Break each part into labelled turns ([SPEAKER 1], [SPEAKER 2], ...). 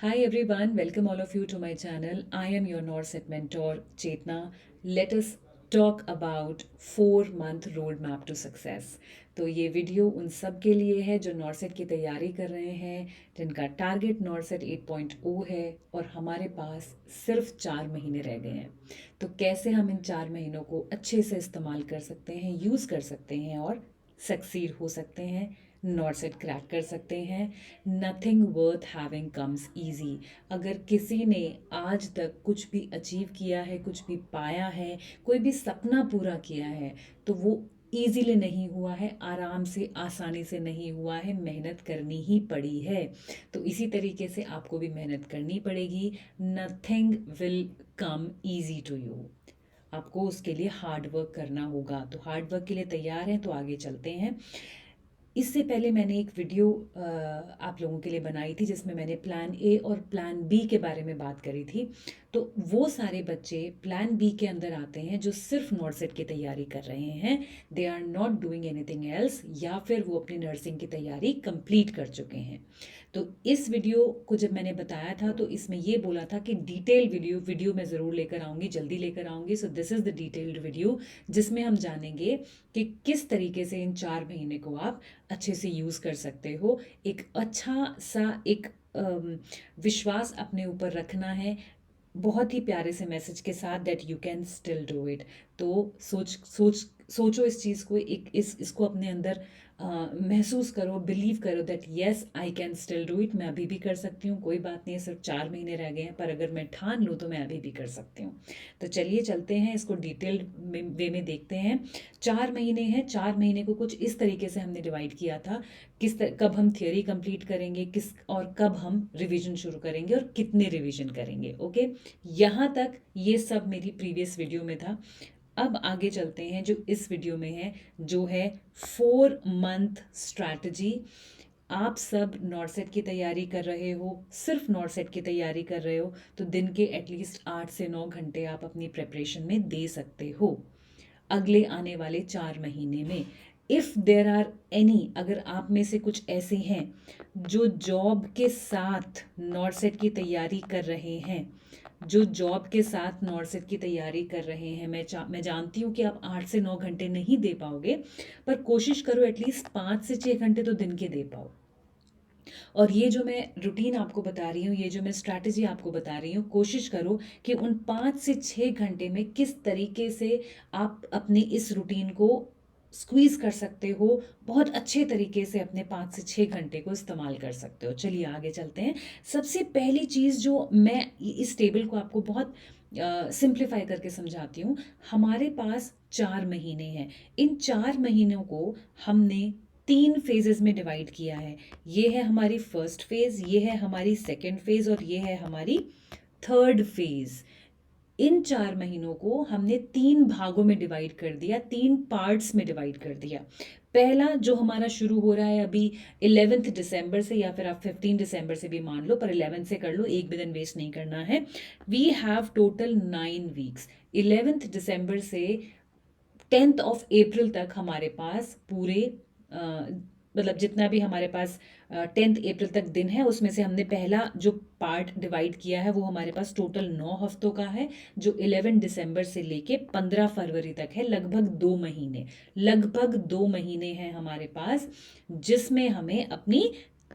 [SPEAKER 1] Hi everyone, welcome all of you to my channel. I am your Norset mentor Chetna. Let us talk about 4 month roadmap to success. तो ये video उन सब के लिए है जो नॉर्सेट की तैयारी कर रहे हैं, जिनका टारगेट नॉर्सेट 8.0 है और हमारे पास सिर्फ 4 महीने रह गए हैं। तो कैसे हम इन 4 महीनों को अच्छे से इस्तेमाल कर सकते हैं, यूज़ कर सकते हैं और सक्सीड हो सकते हैं, नॉर्सेट क्रैक कर सकते हैं। Nothing worth having comes easy. अगर किसी ने आज तक कुछ भी अचीव किया है, कुछ भी पाया है, कोई भी सपना पूरा किया है, तो वो ईजीली नहीं हुआ है, आराम से आसानी से नहीं हुआ है, मेहनत करनी ही पड़ी है। तो इसी तरीके से आपको भी मेहनत करनी पड़ेगी। Nothing will come easy to you. आपको उसके लिए हार्ड वर्क करना होगा। तो हार्ड वर्क के लिए तैयार हैं तो आगे चलते हैं। इससे पहले मैंने एक वीडियो आप लोगों के लिए बनाई थी जिसमें मैंने प्लान ए और प्लान बी के बारे में बात करी थी। तो वो सारे बच्चे प्लान बी के अंदर आते हैं जो सिर्फ नॉर्सेट की तैयारी कर रहे हैं, they are not doing anything else, या फिर वो अपनी नर्सिंग की तैयारी कंप्लीट कर चुके हैं। तो इस वीडियो को जब मैंने बताया था तो इसमें ये बोला था कि डिटेल वीडियो मैं ज़रूर लेकर आऊँगी, जल्दी लेकर आऊँगी। So this is the detailed video जिसमें हम जानेंगे कि किस तरीके से इन 4 महीने को आप अच्छे से यूज़ कर सकते हो। एक अच्छा सा एक विश्वास अपने ऊपर रखना है, बहुत ही प्यारे से मैसेज के साथ that you can still do it. तो सोचो इस चीज़ को, एक इसको अपने अंदर महसूस करो, बिलीव करो that yes I can still do it. मैं अभी भी कर सकती हूँ, कोई बात नहीं है, सिर्फ 4 महीने रह गए हैं, पर अगर मैं ठान लूँ तो मैं अभी भी कर सकती हूँ। तो चलिए चलते हैं, इसको डिटेल्ड वे में देखते हैं। 4 महीने हैं, 4 महीने को कुछ इस तरीके से हमने डिवाइड किया था। कब हम थियोरी कंप्लीट करेंगे, किस और कब हम रिवीजन शुरू करेंगे और कितने रिवीजन करेंगे। ओके, यहाँ तक ये सब मेरी प्रीवियस वीडियो में था। अब आगे चलते हैं जो इस वीडियो में है, जो है 4 मंथ स्ट्रैटेजी। आप सब नॉर्सेट की तैयारी कर रहे हो, सिर्फ नॉर्सेट की तैयारी कर रहे हो, तो दिन के एटलीस्ट 8 से 9 घंटे आप अपनी प्रेपरेशन में दे सकते हो अगले आने वाले 4 महीने में। इफ़ देर आर एनी, अगर आप में से कुछ ऐसे हैं जो जॉब के साथ नॉर्सेट की तैयारी कर रहे हैं, जो जॉब के साथ नॉर्सेट की तैयारी कर रहे हैं, मैं जानती हूँ कि आप 8 से 9 घंटे नहीं दे पाओगे, पर कोशिश करो एटलीस्ट 5 से 6 घंटे तो दिन के दे पाओ। और ये जो मैं रूटीन आपको बता रही हूँ, ये जो मैं स्ट्रैटेजी आपको बता रही हूँ, कोशिश करो कि उन 5 से 6 घंटे में किस तरीके से आप अपने इस रूटीन को स्क्वीज कर सकते हो, बहुत अच्छे तरीके से अपने 5 से 6 घंटे को इस्तेमाल कर सकते हो। चलिए आगे चलते हैं। सबसे पहली चीज़ जो मैं इस टेबल को आपको बहुत सिंप्लीफाई करके समझाती हूँ। हमारे पास 4 महीने हैं, इन 4 महीनों को हमने 3 फेजेस में डिवाइड किया है। ये है हमारी फर्स्ट फेज, ये है हमारी सेकेंड फेज और ये है हमारी थर्ड फेज। इन 4 महीनों को हमने 3 भागों में डिवाइड कर दिया, 3 पार्ट्स में डिवाइड कर दिया। पहला जो हमारा शुरू हो रहा है अभी 11 दिसंबर से, या फिर आप 15 दिसंबर से भी मान लो, पर 11 से कर लो, एक भी दिन वेस्ट नहीं करना है। We have total 9 weeks. 11 दिसंबर से 10 अप्रैल तक हमारे पास पूरे मतलब जितना भी हमारे पास 10 अप्रैल तक दिन है, उसमें से हमने पहला जो पार्ट डिवाइड किया है वो हमारे पास टोटल 9 हफ्तों का है, जो 11 दिसंबर से लेके 15 फरवरी तक है। लगभग 2 महीने हैं हमारे पास, जिसमें हमें अपनी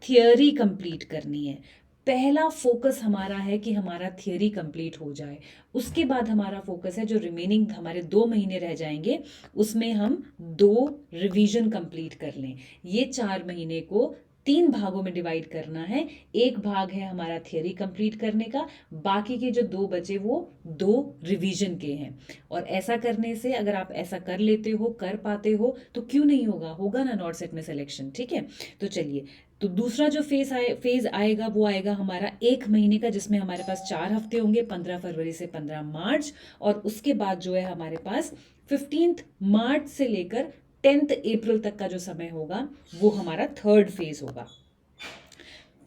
[SPEAKER 1] थियोरी कंप्लीट करनी है। पहला फोकस हमारा है कि हमारा थियोरी कंप्लीट हो जाए। उसके बाद हमारा फोकस है जो रिमेनिंग हमारे 2 महीने रह जाएंगे, उसमें हम 2 रिवीजन कंप्लीट कर लें। ये 4 महीने को 3 भागों में डिवाइड करना है। एक भाग है हमारा थियोरी कंप्लीट करने का, बाकी के जो 2 बचे वो 2 रिवीजन के हैं। और ऐसा करने से, अगर आप ऐसा कर लेते हो, कर पाते हो, तो क्यों नहीं होगा, होगा ना नॉर्सेट में सिलेक्शन। ठीक है, तो चलिए, तो दूसरा जो फेज आएगा वो आएगा हमारा 1 महीने का, जिसमें हमारे पास 4 हफ्ते होंगे, 15 फरवरी से 15 मार्च। और उसके बाद जो है हमारे पास 15 मार्च से लेकर 10 अप्रैल तक का जो समय होगा वो हमारा थर्ड फेज होगा।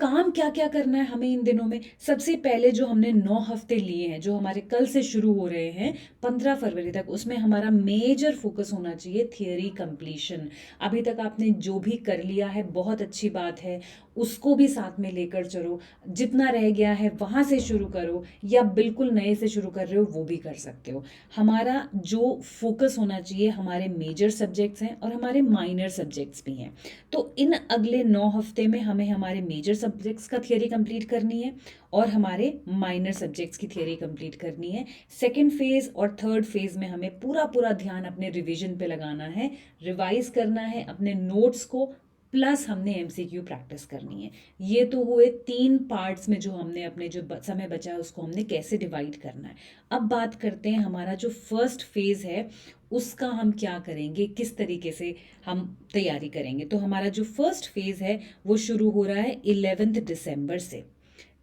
[SPEAKER 1] काम क्या क्या करना है हमें इन दिनों में? सबसे पहले जो हमने 9 हफ्ते लिए हैं, जो हमारे कल से शुरू हो रहे हैं 15 फरवरी तक, उसमें हमारा मेजर फोकस होना चाहिए थियोरी कंप्लीशन। अभी तक आपने जो भी कर लिया है बहुत अच्छी बात है, उसको भी साथ में लेकर चलो। जितना रह गया है वहाँ से शुरू करो, या बिल्कुल नए से शुरू कर रहे हो वो भी कर सकते हो। हमारा जो फोकस होना चाहिए, हमारे मेजर सब्जेक्ट्स हैं और हमारे माइनर सब्जेक्ट्स भी हैं। तो इन अगले 9 हफ्ते में हमें हमारे मेजर सब्जेक्ट्स का थियरी कंप्लीट करनी है और हमारे माइनर सब्जेक्ट्स की थियरी कंप्लीट करनी है। सेकेंड फेज और थर्ड फेज में हमें पूरा पूरा ध्यान अपने रिवीजन पे लगाना है, रिवाइज करना है अपने नोट्स को, प्लस हमने एमसीक्यू प्रैक्टिस करनी है। ये तो हुए 3 पार्ट्स में जो हमने अपने जो समय बचा है उसको हमने कैसे डिवाइड करना है। अब बात करते हैं हमारा जो फर्स्ट फेज है उसका हम क्या करेंगे, किस तरीके से हम तैयारी करेंगे। तो हमारा जो फर्स्ट फेज है वो शुरू हो रहा है 11 दिसंबर से।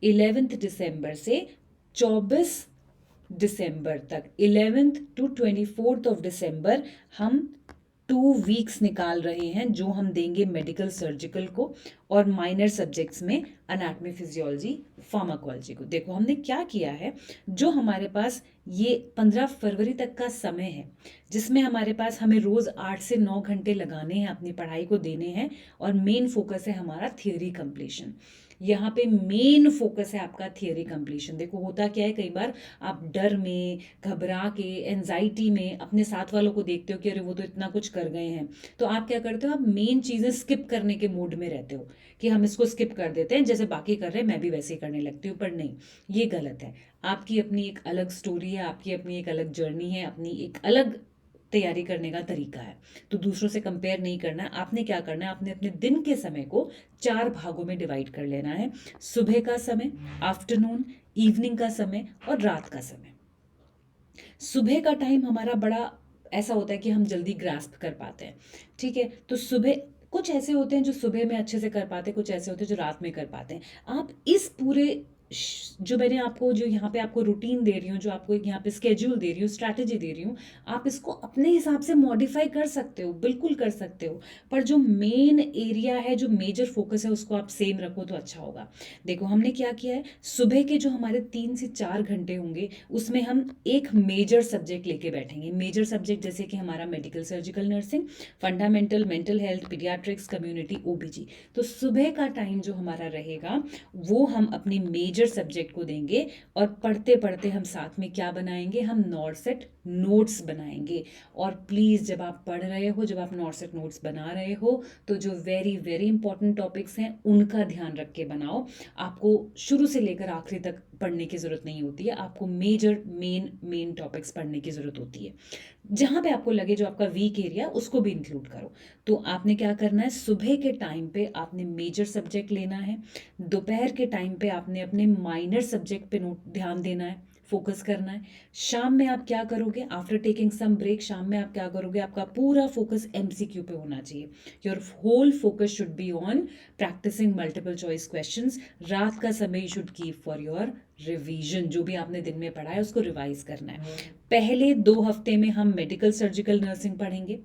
[SPEAKER 1] 11 दिसंबर से 24 दिसंबर तक, 11 to 24 ऑफ दिसंबर हम 2 वीक्स निकाल रहे हैं जो हम देंगे मेडिकल सर्जिकल को और माइनर सब्जेक्ट्स में अनाटमी फिजियोलॉजी फार्माकोलॉजी को। देखो हमने क्या किया है, जो हमारे पास ये 15 फरवरी तक का समय है जिसमें हमारे पास हमें रोज 8 से 9 घंटे लगाने हैं, अपनी पढ़ाई को देने हैं, और मेन फोकस है हमारा थियोरी कंप्लीशन। यहाँ पे मेन फोकस है आपका थियोरी कंप्लीशन। देखो होता क्या है, कई बार आप डर में, घबरा के, एंजाइटी में अपने साथ वालों को देखते हो कि अरे वो तो इतना कुछ कर गए हैं, तो आप क्या करते हो, आप मेन चीजें स्किप करने के मूड में रहते हो कि हम इसको स्किप कर देते हैं, जैसे बाकी कर रहे हैं मैं भी वैसे ही करने लगती हूँ। पर नहीं, ये गलत है। आपकी अपनी एक अलग स्टोरी है, आपकी अपनी एक अलग जर्नी है, अपनी एक अलग तैयारी करने का तरीका है। तो दूसरों से कंपेयर नहीं करना है। आपने क्या करना है, आपने अपने दिन के समय को 4 भागों में डिवाइड कर लेना है। सुबह का समय, आफ्टरनून, इवनिंग का समय और रात का समय। सुबह का टाइम हमारा बड़ा ऐसा होता है कि हम जल्दी ग्रास्प कर पाते हैं, ठीक है। तो सुबह कुछ ऐसे होते हैं जो सुबह में अच्छे से कर पाते हैं, कुछ ऐसे होते हैं जो रात में कर पाते हैं। आप इस पूरे जो मैंने आपको, जो यहाँ पे आपको रूटीन दे रही हूँ, जो आपको यहाँ पे स्केड्यूल दे रही हूँ, स्ट्रैटेजी दे रही हूँ, आप इसको अपने हिसाब से मॉडिफाई कर सकते हो, बिल्कुल कर सकते हो। पर जो मेन एरिया है, जो मेजर फोकस है, उसको आप सेम रखो तो अच्छा होगा। देखो हमने क्या किया है, सुबह के जो हमारे 3 से 4 घंटे होंगे उसमें हम एक मेजर सब्जेक्ट लेके बैठेंगे। मेजर सब्जेक्ट जैसे कि हमारा medical surgical nursing, fundamental mental health, paediatrics, community, ओबीजी। तो सुबह का टाइम जो हमारा रहेगा वो हम अपनी मेजर सब्जेक्ट को देंगे, और पढ़ते पढ़ते हम साथ में क्या बनाएंगे, हम नॉर्सेट नोट्स बनाएंगे। और प्लीज जब आप पढ़ रहे हो, जब आप नॉर्सेट नोट्स बना रहे हो, तो जो वेरी वेरी इंपॉर्टेंट टॉपिक्स हैं उनका ध्यान रख के बनाओ। आपको शुरू से लेकर आखिरी तक पढ़ने की जरूरत नहीं होती है, आपको मेजर मेन टॉपिक्स पढ़ने की जरूरत होती है। जहां पे आपको लगे जो आपका वीक एरिया, उसको भी इंक्लूड करो। तो आपने क्या करना है, सुबह के टाइम पे आपने मेजर सब्जेक्ट लेना है, दोपहर के टाइम पे आपने अपने माइनर सब्जेक्ट पे ध्यान देना है, फोकस करना है। शाम में आप क्या करोगे, आफ्टर टेकिंग सम ब्रेक, शाम में आप क्या करोगे, आपका पूरा फोकस एमसीक्यू पे होना चाहिए। Your whole focus should be on practising multiple choice questions. रात का समय you should keep for your revision, जो भी आपने दिन में पढ़ा है उसको रिवाइज करना है। पहले 2 हफ्ते में हम मेडिकल सर्जिकल नर्सिंग पढ़ेंगे,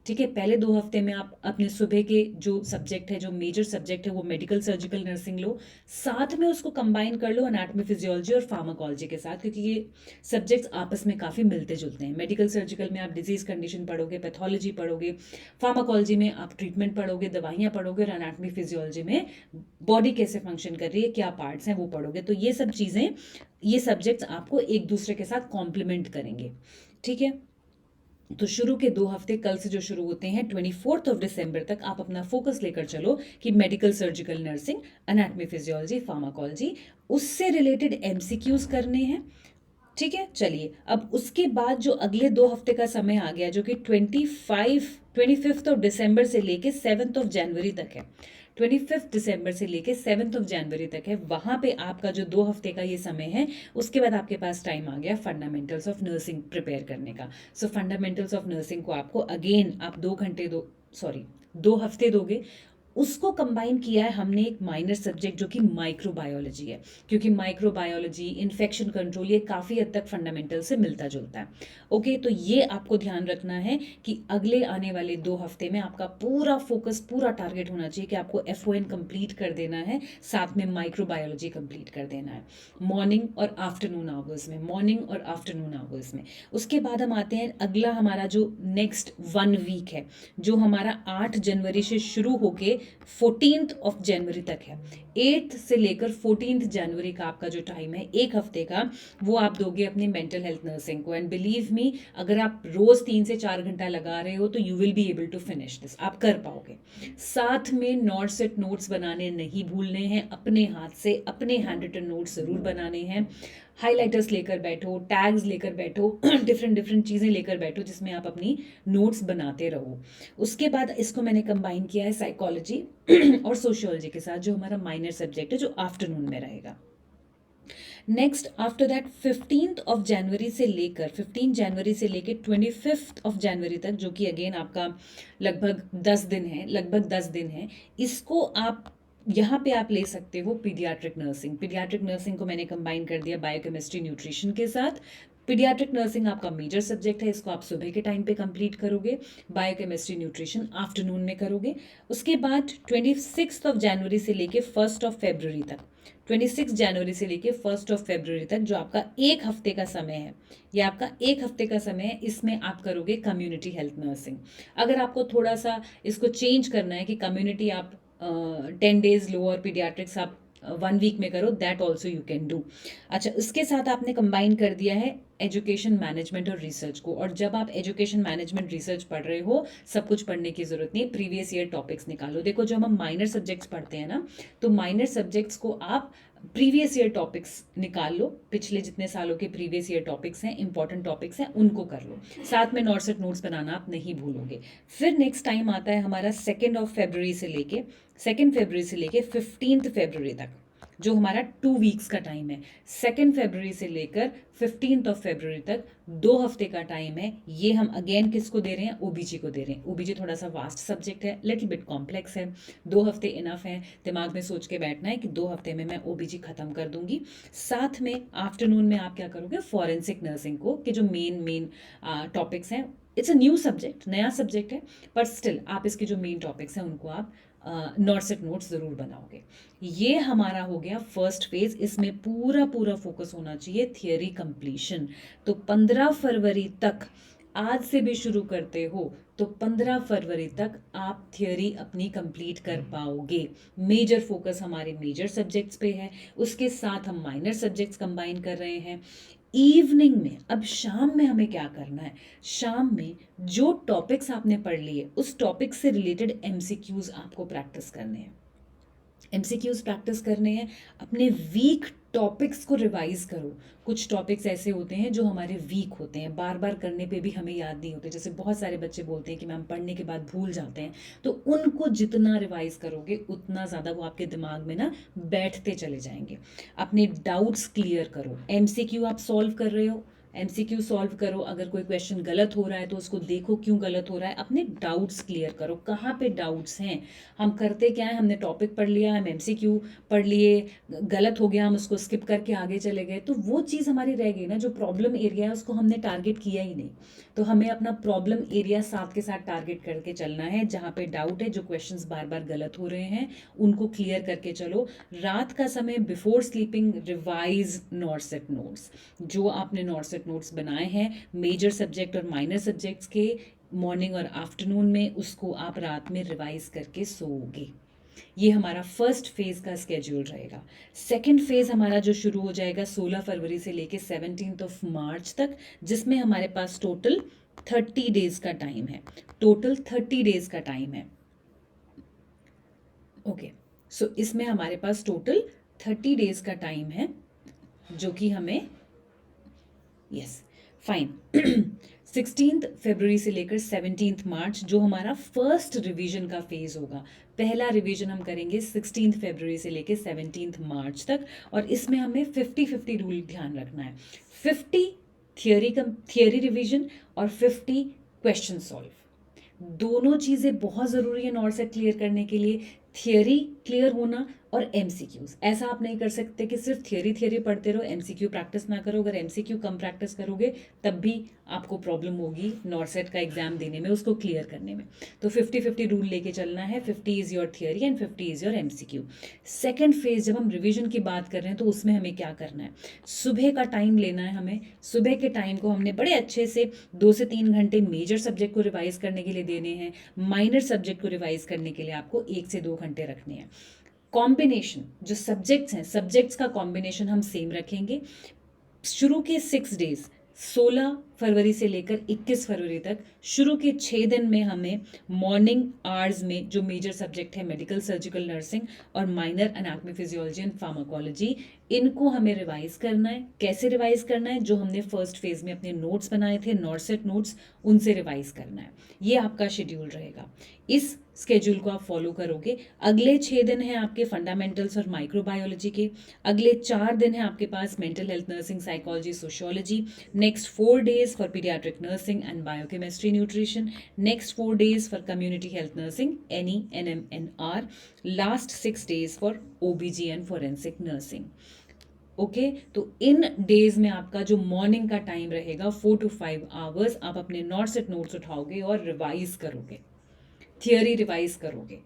[SPEAKER 1] ठीक है। पहले 2 हफ्ते में आप अपने सुबह के जो सब्जेक्ट है, जो मेजर सब्जेक्ट है, वो मेडिकल सर्जिकल नर्सिंग लो, साथ में उसको कंबाइन कर लो एनाटॉमी फिजियोलॉजी और फार्माकोलॉजी के साथ, क्योंकि ये सब्जेक्ट्स आपस में काफ़ी मिलते जुलते हैं। मेडिकल सर्जिकल में आप डिजीज कंडीशन पढ़ोगे, पैथोलॉजी पढ़ोगे, फार्माकोलॉजी में आप ट्रीटमेंट पढ़ोगे, दवाइयाँ पढ़ोगे, और एनाटॉमी फिजियोलॉजी में बॉडी कैसे फंक्शन कर रही है, क्या पार्ट्स हैं वो पढ़ोगे। तो ये सब चीज़ें, ये सब्जेक्ट्स आपको एक दूसरे के साथ कॉम्प्लीमेंट करेंगे, ठीक है। तो शुरू के 2 हफ्ते कल से जो शुरू होते हैं 24 ऑफ दिसंबर तक, आप अपना फोकस लेकर चलो कि medical surgical nursing, anatomy physiology, pharmacology, उससे रिलेटेड एमसीक्यूज करने हैं, ठीक है। चलिए अब उसके बाद जो अगले 2 हफ्ते का समय आ गया, जो कि 25 ऑफ दिसंबर से लेके 7 ऑफ जनवरी तक है। 25 दिसंबर से लेके 7 ऑफ जनवरी तक है। वहां पे आपका जो 2 हफ्ते का ये समय है, उसके बाद आपके पास टाइम आ गया फंडामेंटल्स ऑफ नर्सिंग प्रिपेयर करने का। सो फंडामेंटल्स ऑफ नर्सिंग को आपको अगेन आप 2 हफ्ते दोगे। उसको कंबाइन किया है हमने एक माइनर सब्जेक्ट जो कि माइक्रोबायोलॉजी है, क्योंकि माइक्रोबायोलॉजी, इन्फेक्शन कंट्रोल, ये काफ़ी हद तक फंडामेंटल से मिलता जुलता है। ओके, तो ये आपको ध्यान रखना है कि अगले आने वाले 2 हफ्ते में आपका पूरा फोकस, पूरा टारगेट होना चाहिए कि आपको FON कंप्लीट कर देना है, साथ में माइक्रोबायोलॉजी कंप्लीट कर देना है, मॉर्निंग और आफ्टरनून आवर्स में, मॉर्निंग और आफ्टरनून आवर्स में। उसके बाद हम आते हैं अगला, हमारा जो नेक्स्ट 1 वीक है, जो हमारा 8 जनवरी से शुरू होके 14 तक है। 8 से लेकर 14 जनवरी का आपका जो टाइम है, एक हफ्ते का, वो आप दोगे अपनी मेंटल हेल्थ नर्सिंग को। एंड बिलीव मी, अगर आप रोज 3 से 4 घंटा लगा रहे हो तो you will be able to finish this, आप कर पाओगे। साथ में नॉट-सेट नोट्स बनाने नहीं भूलने हैं, अपने हाथ से अपने हैंड रिटन नोट्स जरूर बनाने हैं। हाइलाइटर्स लेकर बैठो, टैग्स लेकर बैठो, डिफरेंट डिफरेंट चीज़ें लेकर बैठो जिसमें आप अपनी नोट्स बनाते रहो। उसके बाद इसको मैंने कंबाइन किया है साइकोलॉजी और सोशियोलॉजी के साथ, जो हमारा माइनर सब्जेक्ट है, जो आफ्टरनून में रहेगा। नेक्स्ट आफ्टर दैट 15 जनवरी से लेकर 25 जनवरी तक, जो कि अगेन आपका लगभग 10 दिन है, इसको आप यहाँ पे आप ले सकते हो पीडियाट्रिक नर्सिंग। पीडियाट्रिक नर्सिंग को मैंने कंबाइन कर दिया बायोकेमिस्ट्री न्यूट्रिशन के साथ। पीडियाट्रिक नर्सिंग आपका मेजर सब्जेक्ट है, इसको आप सुबह के टाइम पे कंप्लीट करोगे, बायोकेमिस्ट्री न्यूट्रिशन आफ्टरनून में करोगे। उसके बाद 26 जनवरी से लेके 1 फरवरी तक, 26 जनवरी से लेके 1 फरवरी तक, जो आपका एक हफ्ते का समय है, ये आपका एक हफ्ते का समय है, इसमें आप करोगे कम्युनिटी हेल्थ नर्सिंग। अगर आपको थोड़ा सा इसको चेंज करना है कि कम्युनिटी आप 10 डेज लो और पीडियाट्रिक्स आप 1 वीक में करो, that also you can do. अच्छा, उसके साथ आपने कंबाइन कर दिया है एजुकेशन मैनेजमेंट और रिसर्च को। और जब आप एजुकेशन मैनेजमेंट रिसर्च पढ़ रहे हो, सब कुछ पढ़ने की जरूरत नहीं है, प्रीवियस ईयर टॉपिक्स निकालो। देखो, जब हम माइनर सब्जेक्ट्स पढ़ते हैं ना, तो माइनर सब्जेक्ट्स को आप प्रीवियस ईयर टॉपिक्स निकाल लो, पिछले जितने सालों के प्रीवियस ईयर टॉपिक्स हैं, इंपॉर्टेंट टॉपिक्स हैं, उनको कर लो। साथ में नॉट-सेट नोट्स बनाना आप नहीं भूलोगे। फिर नेक्स्ट टाइम आता है हमारा 2 फरवरी से लेके 15 फरवरी तक, जो हमारा 2 वीक्स का टाइम है। 2 फरवरी से लेकर 15 फरवरी तक 2 हफ्ते का टाइम है। ये हम अगेन किसको दे रहे हैं? ओबीजी को दे रहे हैं। ओबीजी थोड़ा सा वास्ट सब्जेक्ट है, लिटिल बिट कॉम्प्लेक्स है। 2 हफ्ते इनफ है, दिमाग में सोच के बैठना है कि 2 हफ्ते में मैं ओबीजी खत्म कर दूंगी। साथ में आफ्टरनून में आप क्या करोगे? फॉरेंसिक नर्सिंग को, कि जो मेन टॉपिक्स हैं, इट्स अ न्यू सब्जेक्ट, नया सब्जेक्ट है, पर स्टिल आप इसके जो मेन टॉपिक्स हैं उनको आप नॉट-सेट नोट्स ज़रूर बनाओगे। ये हमारा हो गया फर्स्ट फेज। इसमें पूरा फोकस होना चाहिए थियरी कंप्लीशन। तो 15 फरवरी तक, आज से भी शुरू करते हो तो 15 फरवरी तक आप थियरी अपनी कंप्लीट कर पाओगे। मेजर फोकस हमारे मेजर सब्जेक्ट्स पे है, उसके साथ हम माइनर सब्जेक्ट्स कंबाइन कर रहे हैं। इवनिंग में, अब शाम में हमें क्या करना है? शाम में जो टॉपिक्स आपने पढ़ लिए, उस टॉपिक से रिलेटेड एमसीक्यूज आपको प्रैक्टिस करने हैं। एमसीक्यूज प्रैक्टिस करने हैं, अपने वीक टॉपिक्स को रिवाइज करो। कुछ टॉपिक्स ऐसे होते हैं जो हमारे वीक होते हैं, बार बार करने पे भी हमें याद नहीं होते। जैसे बहुत सारे बच्चे बोलते हैं कि मैम पढ़ने के बाद भूल जाते हैं, तो उनको जितना रिवाइज करोगे उतना ज़्यादा वो आपके दिमाग में ना बैठते चले जाएंगे। अपने डाउट्स क्लियर करो। एमसीक्यू आप सॉल्व कर रहे हो, एमसीक्यू सॉल्व करो। अगर कोई क्वेश्चन गलत हो रहा है तो उसको देखो क्यों गलत हो रहा है, अपने डाउट्स क्लियर करो, कहाँ पे डाउट्स हैं। हम करते क्या है, हमने टॉपिक पढ़ लिया, हम एमसीक्यू पढ़ लिए, गलत हो गया, हम उसको स्किप करके आगे चले गए, तो वो चीज़ हमारी रह गई ना। जो प्रॉब्लम एरिया है उसको हमने टारगेट किया ही नहीं। तो हमें अपना प्रॉब्लम एरिया साथ के साथ टारगेट करके चलना है। जहाँ पे डाउट है, जो क्वेश्चंस बार बार गलत हो रहे हैं, उनको क्लियर करके चलो। रात का समय before sleeping revise not-set notes. जो आपने नॉट-सेट नोट्स बनाए हैं मेजर सब्जेक्ट और माइनर सब्जेक्ट्स के, मॉर्निंग और आफ्टरनून में, उसको आप रात में रिवाइज करके सोओगे। ये हमारा फर्स्ट फेज का स्केड्यूल रहेगा। सेकंड फेज हमारा जो शुरू हो जाएगा 16 फरवरी से लेके 17 मार्च तक, जिसमें हमारे पास टोटल 30 डेज का टाइम है। टोटल 30 डेज का टाइम है। ओके, सो इसमें हमारे पास टोटल 30 डेज का टाइम है, जो कि हमें, यस, फाइन। 16 फरवरी से लेकर 17 मार्च जो हमारा फर्स्ट रिवीजन का फेज होगा। पहला रिवीजन हम करेंगे 16 फरवरी से लेकर 17 मार्च तक, और इसमें हमें 50-50 रूल ध्यान रखना है। 50 थियरी रिवीजन और 50 क्वेश्चन सॉल्व। दोनों चीज़ें बहुत ज़रूरी है नॉट-सेट क्लियर करने के लिए। थियरी क्लियर होना और एमसीक्यूज। ऐसा आप नहीं कर सकते कि सिर्फ थियरी थियरी पढ़ते रहो, एमसीक्यू प्रैक्टिस ना करो। अगर एमसीक्यू कम प्रैक्टिस करोगे तब भी आपको प्रॉब्लम होगी नॉर्सेट का एग्जाम देने में, उसको क्लियर करने में। तो 50-50 रूल लेके चलना है, 50 is your theory and 50 is your MCQ. Second phase जब हम रिविजन की बात कर रहे हैं तो उसमें हमें क्या करना है, सुबह का टाइम लेना है हमें। सुबह के टाइम को हमने बड़े अच्छे से 2 से 3 घंटे मेजर सब्जेक्ट को रिवाइज करने के लिए देने हैं, माइनर सब्जेक्ट को रिवाइज करने के लिए आपको 1 से 2 घंटे रखने हैं। कॉम्बिनेशन जो सब्जेक्ट्स हैं, सब्जेक्ट्स का कॉम्बिनेशन हम सेम रखेंगे। शुरू के 6 डेज 16 फरवरी से लेकर 21 फरवरी तक, शुरू के 6 दिन में हमें मॉर्निंग आवर्स में जो मेजर सब्जेक्ट है मेडिकल सर्जिकल नर्सिंग और minor anatomy physiology and pharmacology, इनको हमें रिवाइज करना है। कैसे रिवाइज करना है, जो हमने फर्स्ट फेज में अपने नोट्स बनाए थे नॉर्सेट नोट्स, उनसे रिवाइज करना है। ये आपका शेड्यूल रहेगा। इस स्केड्यूल को आप फॉलो करोगे। अगले 6 दिन हैं आपके फंडामेंटल्स और माइक्रोबायोलॉजी के। अगले 4 दिन हैं आपके पास mental health nursing psychology sociology. Next 4 days for paediatric nursing and biochemistry nutrition. Next 4 days for community health nursing एनई NMNR। Last 6 days for OBGN forensic nursing. Okay तो इन डेज में आपका जो मॉर्निंग का टाइम रहेगा 4 to 5 आवर्स, आप अपने नॉर्सेट नोट्स उठाओगे और रिवाइज करोगे, थियरी रिवाइज करोगे।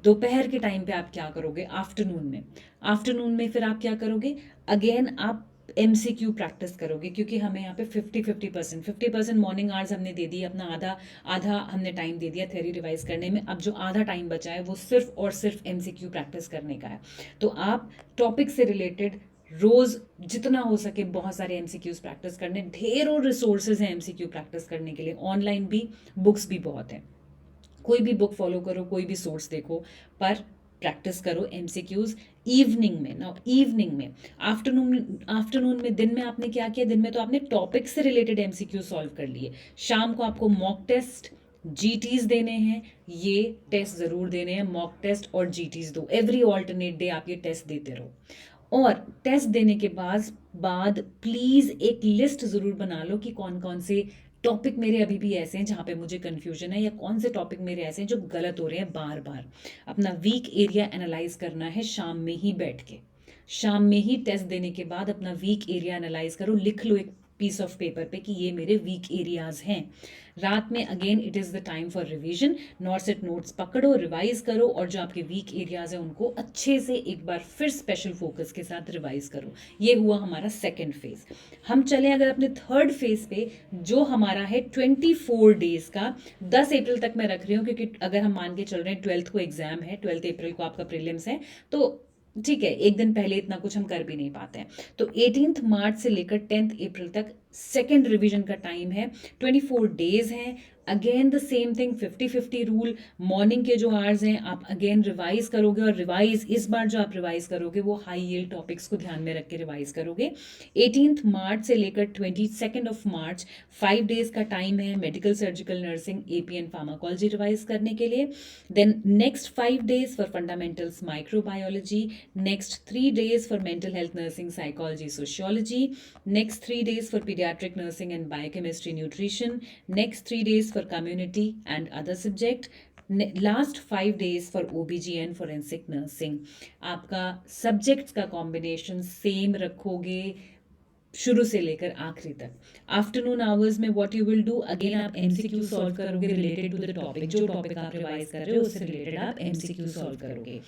[SPEAKER 1] दोपहर के टाइम पे आप क्या करोगे, आफ्टरनून में फिर आप क्या करोगे, अगेन आप एमसीक्यू प्रैक्टिस करोगे, क्योंकि हमें यहाँ पे 50% मॉर्निंग आवर्स हमने दे दी, अपना आधा आधा हमने टाइम दे दिया थ्योरी रिवाइज करने में। अब जो आधा टाइम बचा है वो सिर्फ और सिर्फ एमसीक्यू प्रैक्टिस करने का है। तो आप टॉपिक से रिलेटेड रोज जितना हो सके बहुत सारे एमसीक्यूज प्रैक्टिस करने। ढेरों रिसोर्सेज हैं एमसीक्यू प्रैक्टिस करने के लिए, ऑनलाइन भी, बुक्स भी बहुत हैं। कोई भी बुक फॉलो करो, कोई भी सोर्स देखो, पर प्रैक्टिस करो एमसीक्यूज इवनिंग में ना। इवनिंग में, आफ्टरनून में, दिन में आपने क्या किया, दिन में तो आपने टॉपिक से रिलेटेड एमसीक्यू सॉल्व कर लिए। शाम को आपको मॉक टेस्ट जीटीज देने हैं, ये टेस्ट जरूर देने हैं, मॉक टेस्ट और जीटीज दो। एवरी ऑल्टरनेट डे आप ये टेस्ट देते रहो। और टेस्ट देने के बाद प्लीज एक लिस्ट जरूर बना लो कि कौन कौन से टॉपिक मेरे अभी भी ऐसे हैं जहाँ पे मुझे कंफ्यूजन है, या कौन से टॉपिक मेरे ऐसे हैं जो गलत हो रहे हैं बार बार। अपना वीक एरिया एनालाइज करना है शाम में ही बैठ के। शाम में ही टेस्ट देने के बाद अपना वीक एरिया एनालाइज करो, लिख लो एक पीस ऑफ पेपर पे कि ये मेरे वीक एरियाज हैं। रात में again it is the time for revision. नॉर्सेट notes पकड़ो, रिवाइज करो, और जो आपके वीक एरियाज हैं उनको अच्छे से एक बार फिर स्पेशल फोकस के साथ रिवाइज करो। ये हुआ हमारा सेकेंड फेज। हम चलें अगर अपने थर्ड फेज पे, जो हमारा है 24 डेज का। 10 अप्रैल तक मैं रख रही हूँ, क्योंकि अगर हम मान के चल रहे हैं 12th को एग्जाम है, 12 अप्रैल को आपका प्रीलिम्स है, तो ठीक है, एक दिन पहले इतना कुछ हम कर भी नहीं पाते हैं। तो 18 मार्च से लेकर 10 अप्रैल तक सेकेंड रिवीजन का टाइम है। 24 डेज हैं। Again the same thing, 50-50 rule. Morning के जो आवर्स हैं आप अगेन रिवाइज करोगे, और रिवाइज इस बार जो आप रिवाइज करोगे वो हाई यील्ड टॉपिक्स को ध्यान में रख के रिवाइज करोगे। 18 मार्च से लेकर 22 मार्च 5 डेज का टाइम है medical surgical nursing AP and pharmacology revise करने के लिए। Then next 5 days for fundamentals microbiology. Next 3 days for mental health nursing psychology sociology. Next 3 days for pediatric nursing and biochemistry nutrition. Next 3 days for community and other subject. Last 5 days for OBGN forensic nursing. आपका subjects का combination same रखोगे शुरू से लेकर आखिरी तक। Afternoon hours में what you will do, again आप एमसीक्यू सॉल्व करोगे रिलेटेड टू द टॉपिक। जो टॉपिक आप रिवाइज कर रहे हो उससे रिलेटेड आप एमसीक्यू सॉल्व करोगे।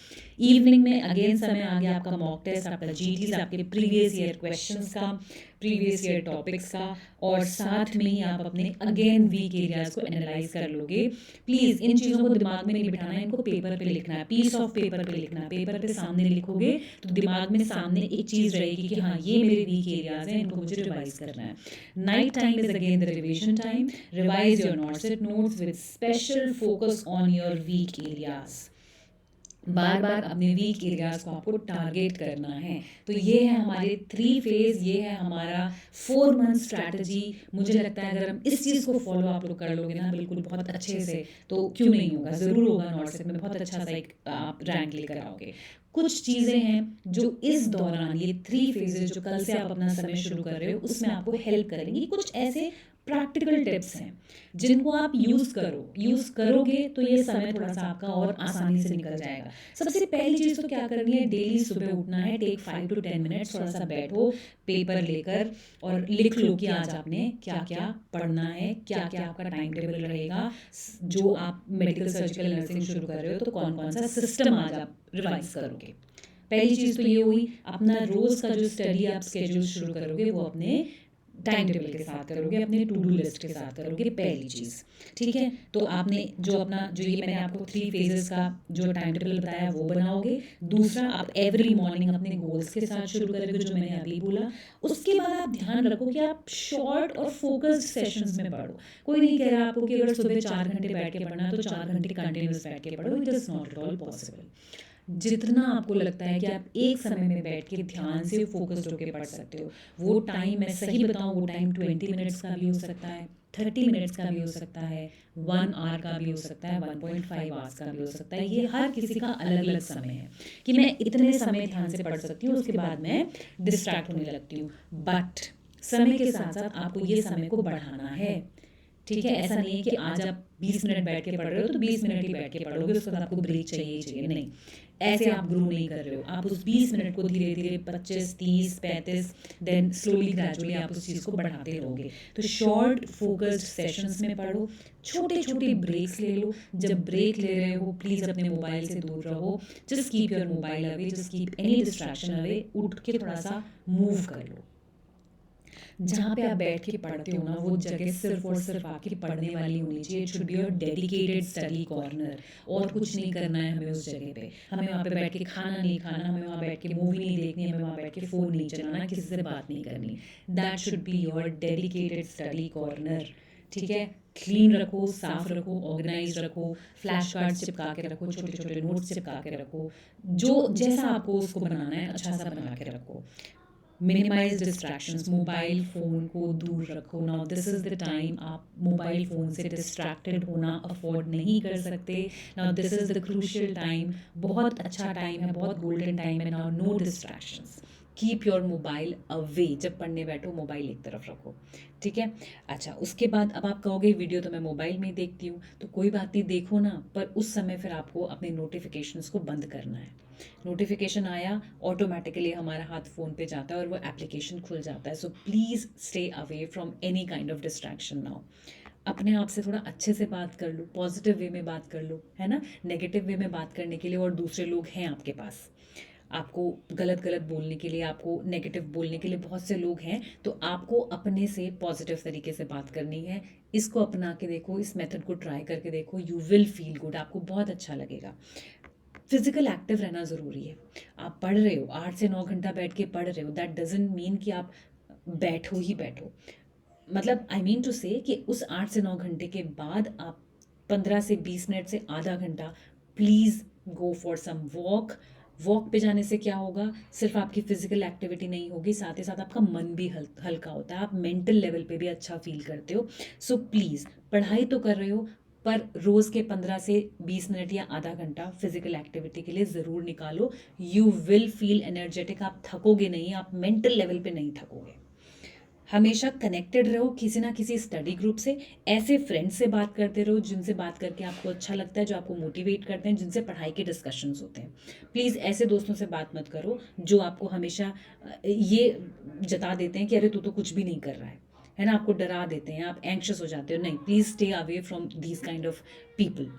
[SPEAKER 1] इवनिंग में अगेन समय आ गया आपका मॉक टेस्ट, आपका जीटीज, आपके प्रीवियस ईयर क्वेश्चंस का, प्रीवियस ईयर टॉपिक्स का, और साथ में ही आप अपने अगेन वीक एरियाज को एनालाइज कर लोगे। प्लीज इन चीज़ों को दिमाग में नहीं बिठाना है, इनको पेपर पे लिखना है, पीस ऑफ पेपर पे लिखना है। पेपर पे सामने लिखोगे तो दिमाग में सामने एक चीज़ रहेगी कि हाँ ये मेरे वीक एरियाज हैं, इनको मुझे रिवाइज करना है। Night time is again the revision time. Revise your NORCET notes with special focus on your weak areas. बार बार अपने वीक एरियाज को आपको टारगेट करना है। तो ये है हमारे 3 फेज, ये है हमारा 4 मंथ स्ट्रैटेजी। मुझे लगता है अगर हम इस चीज़ को फॉलो आप लोग कर लोगे ना बिल्कुल बहुत अच्छे से, तो क्यों नहीं होगा, ज़रूर होगा। नॉर्सेट में बहुत अच्छा सा एक आप रैंक लेकर आओगे। कुछ चीज़ें हैं जो इस दौरान, ये 3 फेजेज जो कल से आप अपना समय शुरू कर रहे हो, उसमें आपको हेल्प करेंगी। कुछ ऐसे
[SPEAKER 2] प्रैक्टिकल टिप्स हैं जिनको आप यूज़ करोगे तो ये समय थोड़ा सा आपका और आसानी से निकल जाएगा। सबसे पहली चीज़ तो क्या करनी है, डेली सुबह उठना है, टेक 5 to 10 मिनट्स, थोड़ा सा बैठो पेपर लेकर और लिख लो कि आज आपने क्या क्या पढ़ना है, क्या क्या आपका टाइम टेबल रहेगा। जो आप मेडिकल सर्जिकल नर्सिंग शुरू कर रहे हो तो कौन कौन सा सिस्टम आज आप रिवाइज करोगे। पहली चीज़ तो ये हुई। अपना रोज़ का जो स्टडी आप स्केड्यूल शुरू करोगे वो अपने टाइम टेबल के साथ करोगे, अपने टू डू लिस्ट के साथ करोगे, पहली चीज़। ठीक है, तो आपने जो अपना जो ये मैंने आपको 3 फेजेस का जो टाइम टेबल बताया वो बनाओगे। दूसरा, आप एवरी मॉर्निंग अपने गोल्स के साथ शुरू करोगे जो मैंने अभी बोला। उसके बाद आप ध्यान रखो कि आप शॉर्ट और फोकस्ड सेशंस में पढ़ो। कोई नहीं कह रहा आपको कि अगर सुबह 4 घंटे बैठ के पढ़ना है तो 4 घंटे कंटिन्यूस बैठ के पढ़ो, it is not at all possible. जितना आपको लगता है कि आप एक समय में बैठ के ध्यान से फोकस्ड होकर पढ़ सकते हो, वो टाइम मैं सही बताऊं, वो टाइम 20 मिनट्स का भी हो सकता है, 30 मिनट्स का भी हो सकता है, 1 आवर का भी हो सकता है, 1.5 आवर्स का भी हो सकता है। ये हर किसी का अलग अलग समय है कि मैं इतने समय ध्यान से पढ़ सकती हूँ, उसके बाद मैं डिस्ट्रैक्ट होने लगती हूँ। बट समय के साथ साथ आपको ये समय को बढ़ाना है। ठीक है, ऐसा नहीं है कि आज आप 20 मिनट बैठ के पढ़ रहे हो तो 20 मिनट ही बैठ के पढ़ोगे, उसके बाद आपको ब्रेक चाहिए ही चाहिए, नहीं। ऐसे आप ग्रो नहीं कर रहे हो। आप उस 20 मिनट को धीरे धीरे 25, 30, 35 देन स्लोली ग्रेजुअली आप उस चीज़ को बढ़ाते रहोगे। तो शॉर्ट फोकस्ड सेशंस में पढ़ो, छोटे छोटे ब्रेक्स ले लो। जब ब्रेक ले रहे हो प्लीज़ अपने मोबाइल से दूर रहो, just keep your mobile away, just keep any distraction away. उठ के थोड़ा सा मूव कर लो। जहाँ पे आप बैठ के पढ़ते हो ना, वो जगह सिर्फ और सिर्फ आपकी पढ़ने वाली होनी चाहिए। It should be your dedicated study corner. और कुछ नहीं करना है हमें उस जगह पे। हमें वहाँ पे बैठ के खाना नहीं खाना, हमें वहाँ बैठ के मूवी नहीं देखनी, हमें वहाँ बैठ के फ़ोन नहीं चलाना, किसी से बात नहीं करनी। That should be your dedicated study corner. ठीक है, क्लीन रखो, साफ रखो, ऑर्गेनाइज रखो, फ्लैश कार्ड्स चिपका के रखो, छोटे छोटे नोट्स चिपका के रखो। जो जैसा आपको उसको बनाना है अच्छा सा बना के रखो। मिनिमाइज डिस्ट्रैक्शंस, मोबाइल फ़ोन को दूर रखो। Now this is the time आप मोबाइल फ़ोन से डिस्ट्रैक्टेड होना अफोर्ड नहीं कर सकते। Now this is the crucial time, बहुत अच्छा टाइम है, बहुत गोल्डन टाइम है। Now no distractions, keep your mobile away. जब पढ़ने बैठो मोबाइल एक तरफ रखो, ठीक है। अच्छा, उसके बाद अब आप कहोगे वीडियो तो मैं मोबाइल में ही देखती हूँ, तो कोई बात नहीं, देखो ना, पर उस समय फिर आपको अपने नोटिफिकेशंस को बंद करना है। नोटिफिकेशन आया, ऑटोमेटिकली हमारा हाथ फ़ोन पे जाता है और वो एप्लीकेशन खुल जाता है। So please stay away from any kind of distraction now. अपने आप से थोड़ा अच्छे से बात कर लो, पॉजिटिव वे में बात कर लो, है ना। नेगेटिव वे में बात करने के लिए और दूसरे लोग हैं आपके पास, आपको गलत गलत बोलने के लिए, आपको नेगेटिव बोलने के लिए बहुत से लोग हैं। तो आपको अपने से पॉजिटिव तरीके से बात करनी है। इसको अपना के देखो, इस मेथड को ट्राई करके देखो, यू विल फील गुड, आपको बहुत अच्छा लगेगा। फिजिकल एक्टिव रहना ज़रूरी है। आप पढ़ रहे हो, 8 से 9 घंटा बैठ के पढ़ रहे हो, दैट डजेंट मीन कि आप बैठो ही बैठो। मतलब आई मीन टू से कि उस 8 से 9 घंटे के बाद आप 15 से 20 मिनट से आधा घंटा please go for some walk. Walk पे जाने से क्या होगा, सिर्फ आपकी फिजिकल एक्टिविटी नहीं होगी, साथ ही साथ आपका मन भी हल्का होता है, आप मेंटल लेवल पे भी अच्छा फील करते हो। सो प्लीज़, पढ़ाई तो कर रहे हो पर रोज़ के 15 से 20 मिनट या आधा घंटा फिजिकल एक्टिविटी के लिए ज़रूर निकालो। यू विल फील एनर्जेटिक, आप थकोगे नहीं, आप मेंटल लेवल पे नहीं थकोगे। हमेशा कनेक्टेड रहो किसी ना किसी स्टडी ग्रुप से। ऐसे फ्रेंड्स से बात करते रहो जिनसे बात करके आपको अच्छा लगता है, जो आपको मोटिवेट करते हैं, जिनसे पढ़ाई के डिस्कशंस होते हैं। प्लीज़ ऐसे दोस्तों से बात मत करो जो आपको हमेशा ये जता देते हैं कि अरे तू तो कुछ भी नहीं कर रहा है ना, आपको डरा देते हैं, आप एंक्शस हो जाते हो। नहीं, please stay away from these kind of people.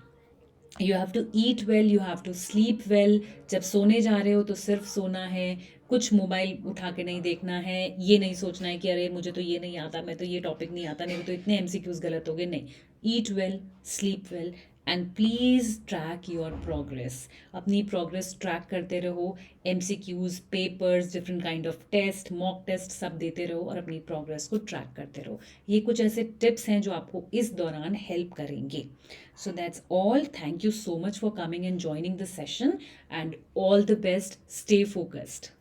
[SPEAKER 2] You have to eat well, you have to sleep well. जब सोने जा रहे हो तो सिर्फ सोना है, कुछ मोबाइल उठा के नहीं देखना है, ये नहीं सोचना है कि अरे मुझे तो ये नहीं आता, मैं तो ये टॉपिक नहीं आता, नहीं तो इतने एमसीक्यूज गलत हो गए। नहीं, eat well, sleep well, and please track your progress. अपनी प्रोग्रेस ट्रैक करते रहो, MCQs, papers, different kind of test, mock test सब देते रहो और अपनी प्रोग्रेस को ट्रैक करते रहो। ये कुछ ऐसे टिप्स हैं जो आपको इस दौरान हेल्प करेंगे। So that's all. Thank you so much for coming and joining the session, and all the best. Stay focused.